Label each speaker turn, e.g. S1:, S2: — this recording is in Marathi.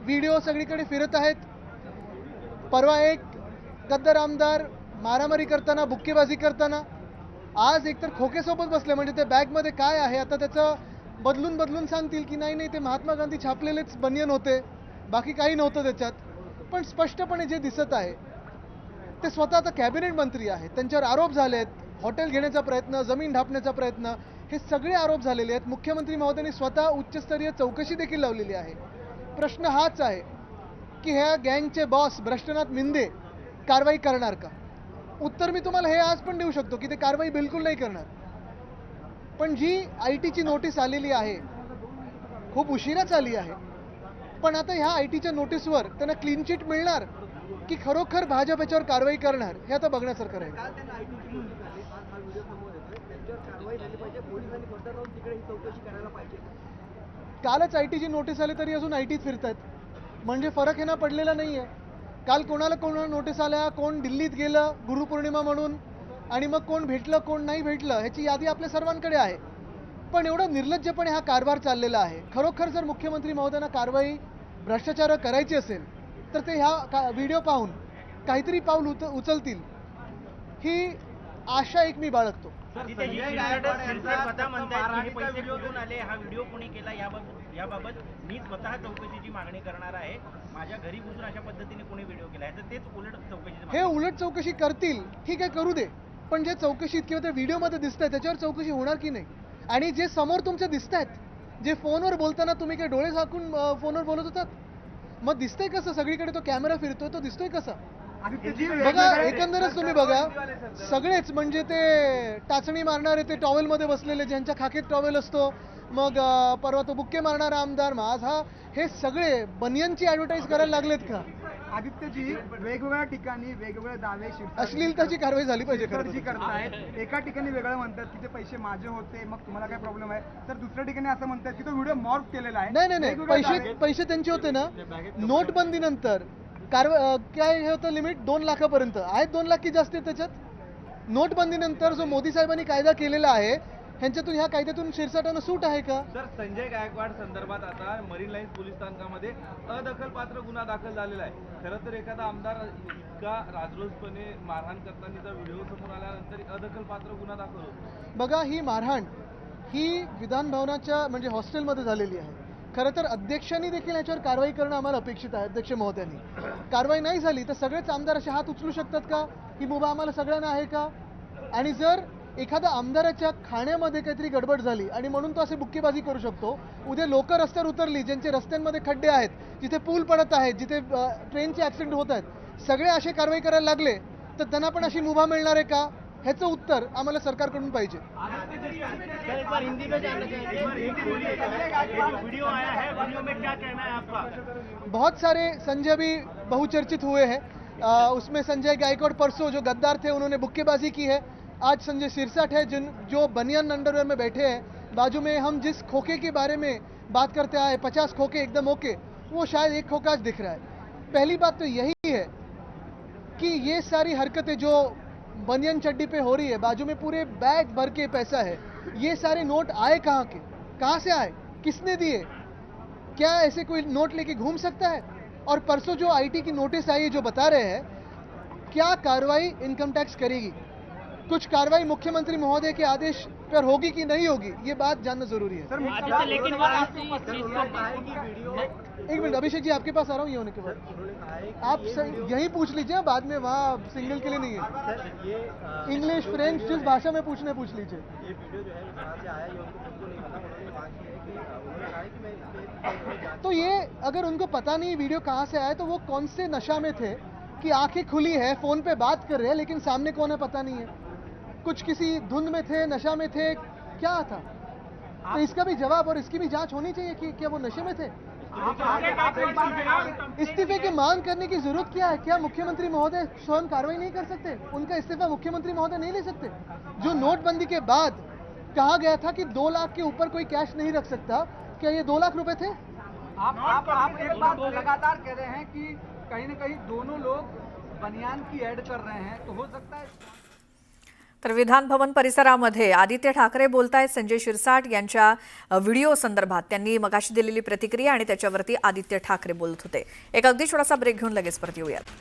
S1: व्हिडिओ सगळीकडे फिरत आहेत. परवा एक गद्दार आमदार मारामारी करताना, बुक्केबाजी करताना, आज एकतर खोकेसोबत बसले, म्हणजे ते बॅगमध्ये काय आहे आता त्याचं बदलून सांगतील की नाही ते महात्मा गांधी छापलेलेच बनियन होते, बाकी काही नव्हतं त्याच्यात. पण स्पष्टपणे जे दिसत आहे ते स्वतः आता कॅबिनेट मंत्री आहेत, त्यांच्यावर आरोप झालेत, हॉटेल घेण्याचा प्रयत्न, जमीन ढापण्याचा प्रयत्न, हे सगळे आरोप झालेले आहेत. मुख्यमंत्री महोदयांनी स्वतः उच्चस्तरीय चौकशी देखील लावलेली आहे. प्रश्न हाच आहे की ह्या गँगचे बॉस भ्रष्टनाथ मिंदे कारवाई करणार का? उत्तर मी तुम्हाला हे आज पण देऊ शकतो की ते कारवाई बिलकुल नाही करणार. पण जी ITची नोटीस आलेली आहे, खूप उशिराच आली आहे, पण आता ह्या ITच्या नोटीसवर त्यांना क्लीन चिट मिळणार की खरोखर भाजप याच्यावर कारवाई करणार, हे आता बघण्यासारखं राहील. कालच ITची नोटीस आली तरी अजून ITत फिरतात, म्हणजे फरक हे ना पडलेला नाहीये. काल कोणाला नोटीस आल्या, कोण दिल्लीत गेलं गुरुपौर्णिमा म्हणून, आणि मग कोण भेटलं कोण नाही भेटलं ह्याची यादी आपल्या सर्वांकडे आहे. पण एवढं निर्लज्जपणे हा कारभार चाललेला आहे. खरोखर जर मुख्यमंत्री महोदयांना कारवाई भ्रष्टाचार करायची असेल तर ते ह्या व्हिडिओ पाहून काहीतरी पाऊल उचलतील, ही आशा एक मी बाळगतो.
S2: स्वतः म्हणतात की पैसे कुठून आले, हा व्हिडिओ कोणी केला, याबाबत मी स्वतः चौकशीची मागणी करणार आहे. माझ्या घरी घुसून अशा पद्धतीने कोणी व्हिडिओ केला आहे तर तेच उलट चौकशी,
S1: हे उलट चौकशी करतील, ठीक आहे करू दे, पण जे चौकशीत किंवा त्या व्हिडिओमध्ये दिसतंय त्याच्यावर चौकशी होणार की नाही? आणि जे समोर तुमच्या दिसत आहेत, जे फोनवर बोलताना तुम्ही काय डोळे झाकून फोनवर बोलत होतात, मग दिसतंय कसं? सगळीकडे तो कॅमेरा फिरतोय, तो दिसतोय कसा? बघा, एकंदरच तुम्ही बघा, सगळेच म्हणजे ते टाचणी मारणारे, ते टॉवेलमध्ये बसलेले, ज्यांच्या खाकीत टॉवेल असतो, मग परवा तो बुक्के मारणारा आमदार, माझा, हे सगळे बनियनची ॲडव्हर्टाईज करायला लागलेत का?
S3: आदित्यजी वेगवेगळ्या ठिकाणी वेगवेगळे दावे,
S1: अश्लीलताची कारवाई झाली पाहिजे
S3: करतायत. एका ठिकाणी वेगळं म्हणतात की ते पैसे माझे होते, मग तुम्हाला काय प्रॉब्लेम आहे, तर दुसऱ्या ठिकाणी असं म्हणतात की तो व्हिडिओ मॉर्फ केलेला आहे.
S1: नाही, पैसे त्यांचे होते ना. नोटबंदीनंतर काय हे होतं लिमिट 2 लाखापर्यंत आहेत, 2 लाख की जास्त आहे त्याच्यात. नोटबंदीनंतर जो मोदी साहेबांनी कायदा केलेला आहे, ह्यांच्यातून ह्या कायद्यातून शिरसाटानं सूट आहे का?
S4: सर, संजय गायकवाड संदर्भात आता मरीन लाईन्स पोलीस स्थानकामध्ये अदखलपात्र गुन्हा दाखल झालेला आहे. खरं तर एखादा आमदार इतका राजरोसपणे मारहाण करताना व्हिडिओ समोर आल्यानंतर अदखलपात्र गुन्हा दाखल होतो.
S1: बघा, ही मारहाण ही विधान भवनाच्या म्हणजे हॉस्टेलमध्ये झालेली आहे. खरं तर अध्यक्षांनी देखील याच्यावर कारवाई करणं आम्हाला अपेक्षित आहे. अध्यक्ष महोदयांनी कारवाई नाही झाली तर सगळेच आमदार असे हात उचलू शकतात का? ही मुभा आम्हाला सगळ्यांना आहे का? आणि जर एखाद्या आमदाराच्या खाण्यामध्ये काहीतरी गडबड झाली आणि म्हणून तो असे बुक्केबाजी करू शकतो, उद्या लोक रस्त्यावर उतरली, ज्यांचे रस्त्यांमध्ये खड्डे आहेत, जिथे पूल पडत आहेत, जिथे ट्रेनचे ॲक्सिडेंट होत आहेत, सगळे असे कारवाई करायला लागले तर त्यांना पण अशी मुभा मिळणार आहे का? ह्याचं उत्तर आम्हाला सरकारकडून पाहिजे. बहुत सारे संजय भी बहुचर्चित हुए हैं. उसमें संजय गायकवाड़ परसों जो गद्दार थे उन्होंने बुक्केबाजी की है. आज संजय सिरसाट है जो बनियान अंडरवेयर में बैठे हैं. बाजू में हम जिस खोखे के बारे में बात करते आए, 50 खोखे एकदम ओके, वो शायद एक खोखा दिख रहा है. पहली बात तो यही है कि ये सारी हरकतें जो बनियान चड्डी पे हो रही है, बाजू में पूरे बैग भर के पैसा है, ये सारे नोट आए कहाँ के, कहाँ से आए, किसने दिए? क्या ऐसे कोई नोट लेके घूम सकता है? और परसों जो IT की नोटिस आई है जो बता रहे हैं, क्या कार्रवाई इनकम टैक्स करेगी? कुछ कार्रवाई मुख्यमंत्री महोदय के आदेश पर होगी कि नहीं होगी, ये बात जानना जरूरी है. एक मिनट अभिषेक जी, आपके पास आ रहा हूँ. ये होने के बाद आप यही पूछ लीजिए, बाद में वहाँ सिंगल के लिए नहीं है. इंग्लिश, फ्रेंच, जिस भाषा में पूछने पूछ लीजिए. तो ये अगर उनको पता नहीं वीडियो कहाँ से आया तो वो कौन से नशा में थे कि आंखें खुली है, फोन पे बात कर रहे हैं, लेकिन सामने कौन है पता नहीं है. कुछ किसी धुंध में थे, नशा में थे, क्या था? तो इसका भी जवाब और इसकी भी जांच होनी चाहिए कि क्या वो नशे में थे. इस्तीफे की मांग करने की जरूरत क्या है? क्या मुख्यमंत्री महोदय स्वयं कार्रवाई नहीं कर सकते? उनका इस्तीफा मुख्यमंत्री महोदय नहीं ले सकते? जो नोटबंदी के बाद कहा गया था कि 2 लाख के ऊपर कोई कैश नहीं रख सकता, क्या ये 2 लाख रुपए थे?
S3: आप एक बात लगातार कह रहे हैं कि कहीं ना कहीं दोनों लोग बनियान की ऐड कर रहे हैं, तो हो सकता है
S5: तर विधान भवन परिसरामध्ये आदित्य ठाकरे बोलतायत संजय शिरसाट यांच्या व्हिडिओ संदर्भात. त्यांनी मगाशी दिलेली प्रतिक्रिया आणि त्याच्यावरती आदित्य ठाकरे बोलत होते. एक अगदी छोटासा ब्रेक घेऊन लगेच परत येऊयात.